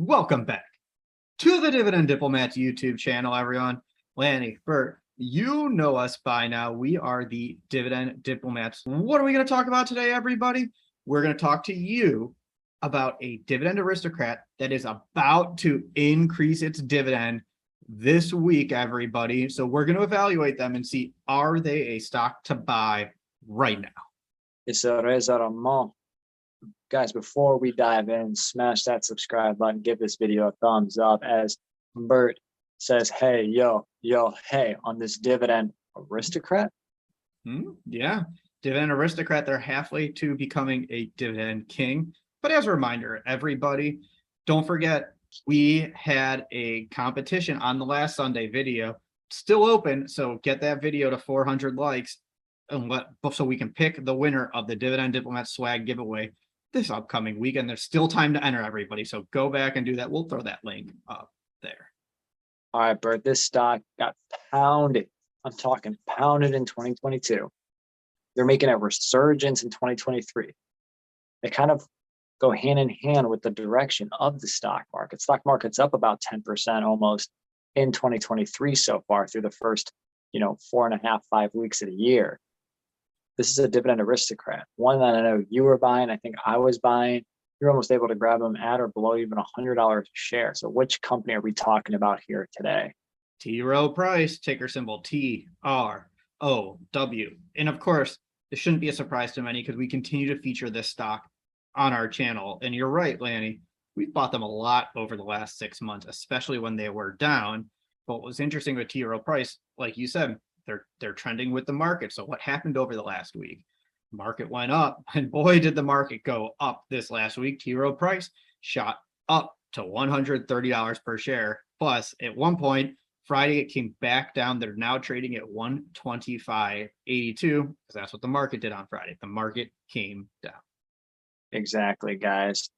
Welcome back to the Dividend Diplomats YouTube channel, everyone. Lanny, Bert, you know us by now. We are the Dividend Diplomats. What are we going to talk about today, everybody? We're going to talk to you about a Dividend Aristocrat that is about to increase its dividend this week, everybody. So we're going to evaluate them and see, are they a stock to buy right now? It's a raisonnement. Guys, before we dive in, smash that subscribe button, give this video a thumbs up as Bert says, hey, hey, on this Dividend Aristocrat. Yeah, Dividend Aristocrat, they're halfway to becoming a Dividend King. But as a reminder, everybody, don't forget, we had a competition on the last Sunday video, still open, so get that video to 400 likes and so we can pick the winner of the Dividend Diplomat swag giveaway this upcoming weekend. There's still time to enter, everybody, so go back and do that. We'll throw that link up there. All right, Bert, this stock got pounded. I'm talking pounded in 2022. They're making a resurgence in 2023. They kind of go hand in hand with the direction of the stock market. Stock market's up about 10% almost in 2023 so far through the first, 4.5, 5 weeks of the year. This is a Dividend Aristocrat, one that I know you were buying. I think I was buying. You're almost able to grab them at or below even $100 a share. So which company are we talking about here today? T. Rowe Price, ticker symbol TROW. And of course, this shouldn't be a surprise to many because we continue to feature this stock on our channel. And you're right, Lanny, we've bought them a lot over the last 6 months, especially when they were down. But what was interesting with T. Rowe Price, like you said, they're trending with the market. So what happened over the last week? Market went up, and boy, did the market go up this last week. T. Rowe Price shot up to $130 per share. Plus, at one point, Friday, it came back down. They're now trading at $125.82 because that's what the market did on Friday. The market came down. Exactly, guys.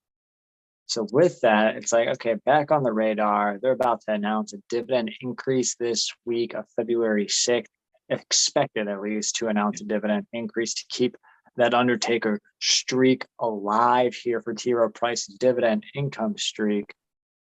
So with that, it's like, okay, back on the radar. They're about to announce a dividend increase this week of February 6th. Expected at least to announce a dividend increase to keep that Undertaker streak alive here for T. Rowe Price's dividend income streak.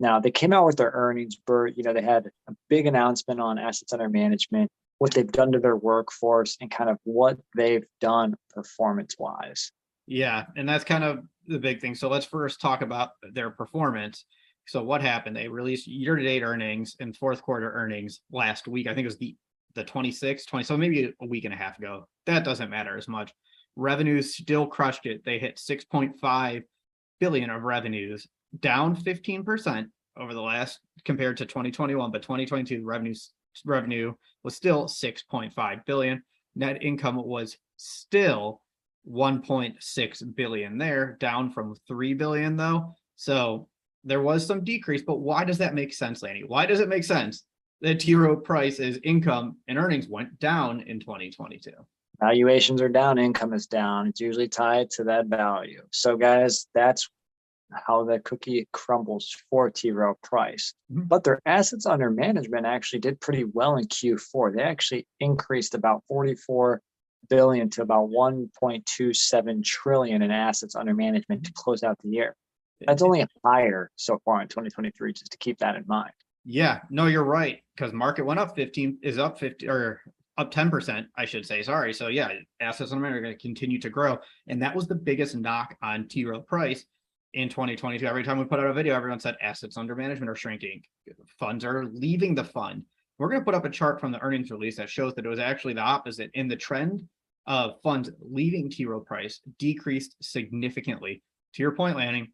Now, they came out with their earnings, Bert. They had a big announcement on assets under management, what they've done to their workforce, and kind of what they've done performance-wise. Yeah, and that's kind of the big thing. So let's first talk about their performance. So what happened? They released year-to-date earnings and fourth quarter earnings last week. I think it was the 26th, so maybe a week and a half ago. That doesn't matter as much. Revenues still crushed it. They hit 6.5 billion of revenues, down 15% over the last compared to 2021, but 2022 revenue was still 6.5 billion. Net income was still 1.6 billion there, down from 3 billion though. So there was some decrease, but why does that make sense, Lanny? Why does it make sense that T. Rowe Price's income and earnings went down in 2022? Valuations are down, income is down. It's usually tied to that value. So guys, that's how the cookie crumbles for T. Rowe Price. But their assets under management actually did pretty well in Q4. They actually increased about 44 billion to about 1.27 trillion in assets under management to close out the year. That's only higher so far in 2023, just to keep that in mind. Yeah, no, you're right, because market went up 10%, I should say. Sorry. So yeah, assets under management are going to continue to grow. And that was the biggest knock on T. Rowe Price in 2022. Every time we put out a video, everyone said assets under management are shrinking. Funds are leaving the fund. We're going to put up a chart from the earnings release that shows that it was actually the opposite. In the trend of funds leaving T. Rowe Price decreased significantly. To your point, Lanning,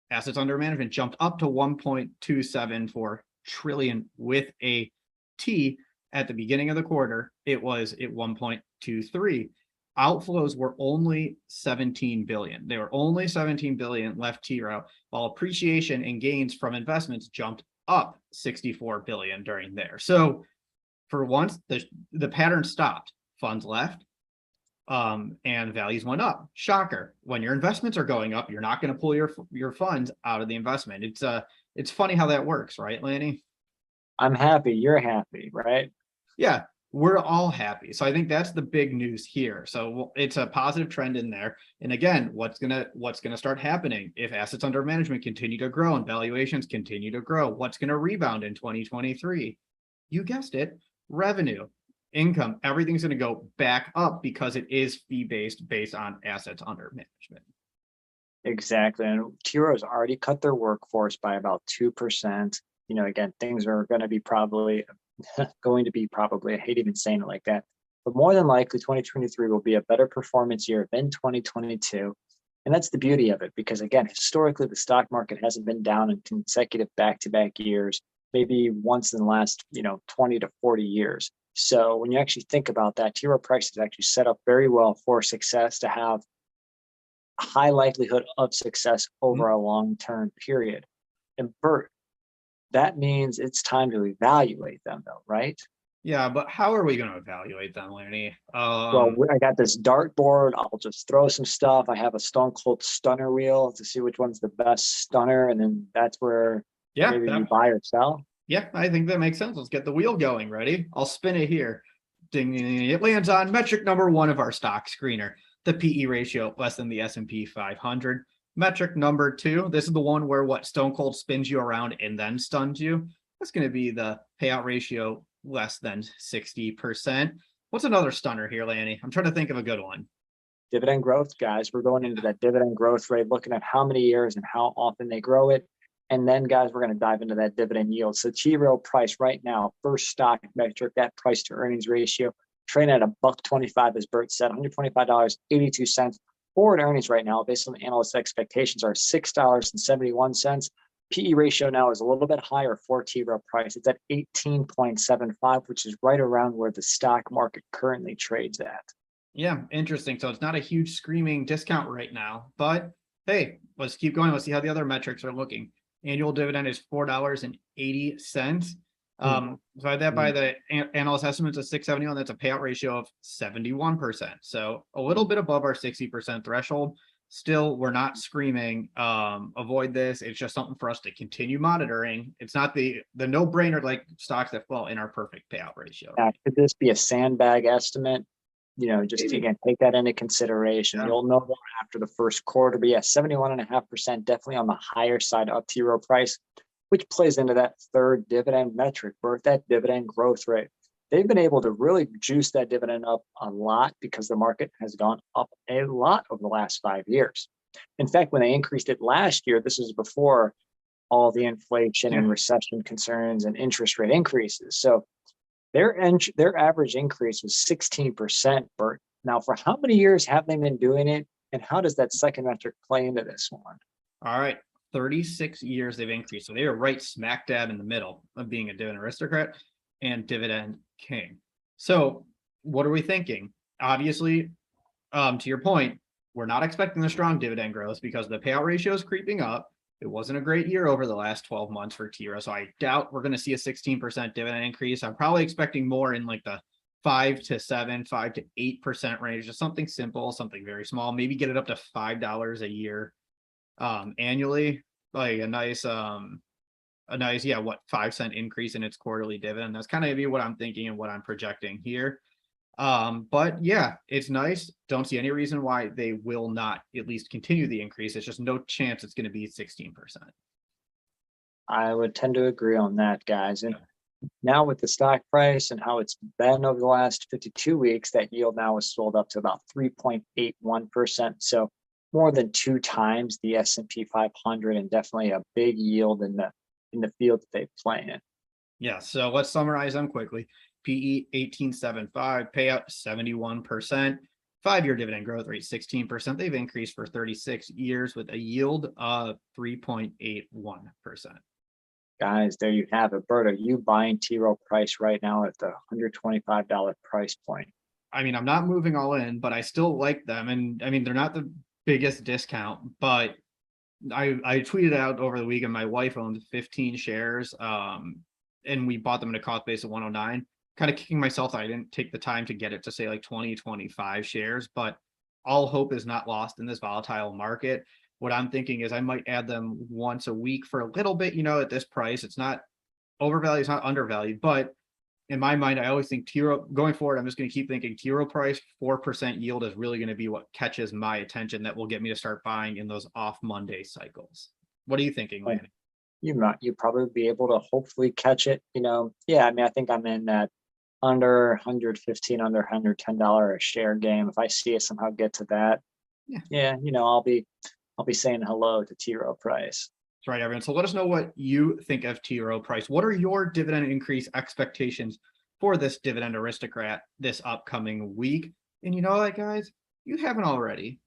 assets under management jumped up to 1.274 trillion with a T. At the beginning of the quarter, it was at 1.23. Outflows were only 17 billion. They were only 17 billion left T. Rowe, while appreciation and gains from investments jumped up 64 billion during there. So for once, the pattern stopped. Funds left, and values went up. Shocker. When your investments are going up, you're not going to pull your funds out of the investment. It's funny how that works, right, Lanny? I'm happy. You're happy, right? Yeah. we're all happy. So I think that's the big news here. So it's a positive trend in there. And again, what's gonna start happening if assets under management continue to grow and valuations continue to grow? What's gonna rebound in 2023? You guessed it, revenue, income, everything's gonna go back up because it is fee-based based on assets under management. Exactly. And T. Rowe's already cut their workforce by about 2%. You know, again, things are going to be probably I hate even saying it like that, but more than likely 2023 will be a better performance year than 2022. And that's the beauty of it, because again, historically, the stock market hasn't been down in consecutive back-to-back years, maybe once in the last, 20 to 40 years. So when you actually think about that, T. Rowe Price is actually set up very well for success, to have a high likelihood of success over a long-term period. And Bert, that means it's time to evaluate them though, right? Yeah, but how are we going to evaluate them, Lanny? Well, I got this dartboard. I'll just throw some stuff. I have a Stone Cold Stunner wheel to see which one's the best stunner, and then that's where maybe you buy or sell. Yeah, I think that makes sense. Let's get the wheel going. Ready? I'll spin it here. Ding, ding, ding. It lands on metric number 1 of our stock screener, the PE ratio less than the S&P 500. Metric number 2, this is the one where Stone Cold spins you around and then stuns you. That's going to be the payout ratio less than 60%. What's another stunner here, Lanny? I'm trying to think of a good one. Dividend growth, guys. We're going into that dividend growth rate, looking at how many years and how often they grow it. And then, guys, we're going to dive into that dividend yield. So T. Rowe Price right now, first stock metric, that price to earnings ratio, trading at $1.25, as Bert said, $125.82. Forward earnings right now, based on the analyst expectations, are $6.71. PE ratio now is a little bit higher for T. Rowe Price. It's at 18.75, which is right around where the stock market currently trades at. Yeah, interesting. So it's not a huge screaming discount right now, but hey, let's keep going. Let's see how the other metrics are looking. Annual dividend is $4.80. So that by the analyst estimates of 671, that's a payout ratio of 71%. So a little bit above our 60% threshold. Still, we're not screaming, avoid this. It's just something for us to continue monitoring. It's not the no-brainer like stocks that fall in our perfect payout ratio. Could this be a sandbag estimate? Just again, take that into consideration. Yeah. You'll know more after the first quarter, but yeah, 71.5%, definitely on the higher side of T. Rowe Price, which plays into that third dividend metric, Bert, that dividend growth rate. They've been able to really juice that dividend up a lot because the market has gone up a lot over the last 5 years. In fact, when they increased it last year, this is before all the inflation and recession concerns and interest rate increases. So their average increase was 16%, Bert. Now, for how many years have they been doing it? And how does that second metric play into this one? All right. 36 years they've increased. So they are right smack dab in the middle of being a dividend aristocrat and dividend king. So what are we thinking? Obviously, to your point, we're not expecting the strong dividend growth because the payout ratio is creeping up. It wasn't a great year over the last 12 months for T. Rowe. So I doubt we're going to see a 16% dividend increase. I'm probably expecting more in like the 5 to 7, 5 to 8% range, just something simple, something very small, maybe get it up to $5 a year annually, like a nice 5-cent increase in its quarterly dividend. That's kind of what I'm thinking and what I'm projecting here. But yeah, it's nice. Don't see any reason why they will not at least continue the increase. It's just no chance it's going to be 16%. I would tend to agree on that, guys. And now with the stock price and how it's been over the last 52 weeks, that yield now is sold up to about 3.81%. So more than 2 times the S&P 500, and definitely a big yield in the field that they play in. Yeah, so let's summarize them quickly. PE 18.75, payout 71%, 5-year dividend growth rate 16%. They've increased for 36 years with a yield of 3.81%. Guys, there you have it. Bert, are you buying T. Rowe Price right now at the $125 price point? I mean, I'm not moving all in, but I still like them. And I mean, they're not the biggest discount, but I tweeted out over the weekend, my wife owns 15 shares, and we bought them at a cost base of 109. Kind of kicking myself that I didn't take the time to get it to say like 20, 25 shares, but all hope is not lost in this volatile market. What I'm thinking is I might add them once a week for a little bit, at this price. It's not overvalued, it's not undervalued, but in my mind, I always think T Rowe going forward. I'm just going to keep thinking T Rowe price 4% yield is really going to be what catches my attention. That will get me to start buying in those off Monday cycles. What are you thinking, Lanny? You probably be able to hopefully catch it. Yeah, I mean, I think I'm in that under 115, under $110 a share game. If I see it somehow get to that, yeah, I'll be saying hello to T Rowe price. That's right, everyone. So let us know what you think of T Rowe price. What are your dividend increase expectations for this Dividend Aristocrat this upcoming week? And you know what, guys, you haven't already,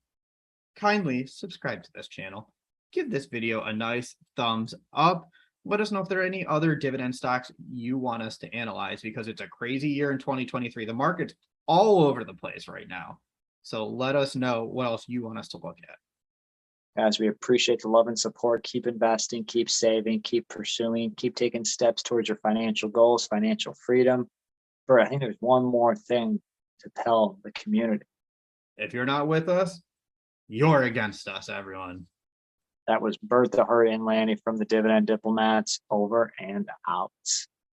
kindly subscribe to this channel. Give this video a nice thumbs up. Let us know if there are any other dividend stocks you want us to analyze, because it's a crazy year in 2023. The market's all over the place right now. So let us know what else you want us to look at. Guys, we appreciate the love and support. Keep investing, keep saving, keep pursuing, keep taking steps towards your financial goals, financial freedom. But I think there's one more thing to tell the community. If you're not with us, you're against us, everyone. That was Bert the Hurry and Lanny from the Dividend Diplomats, over and out.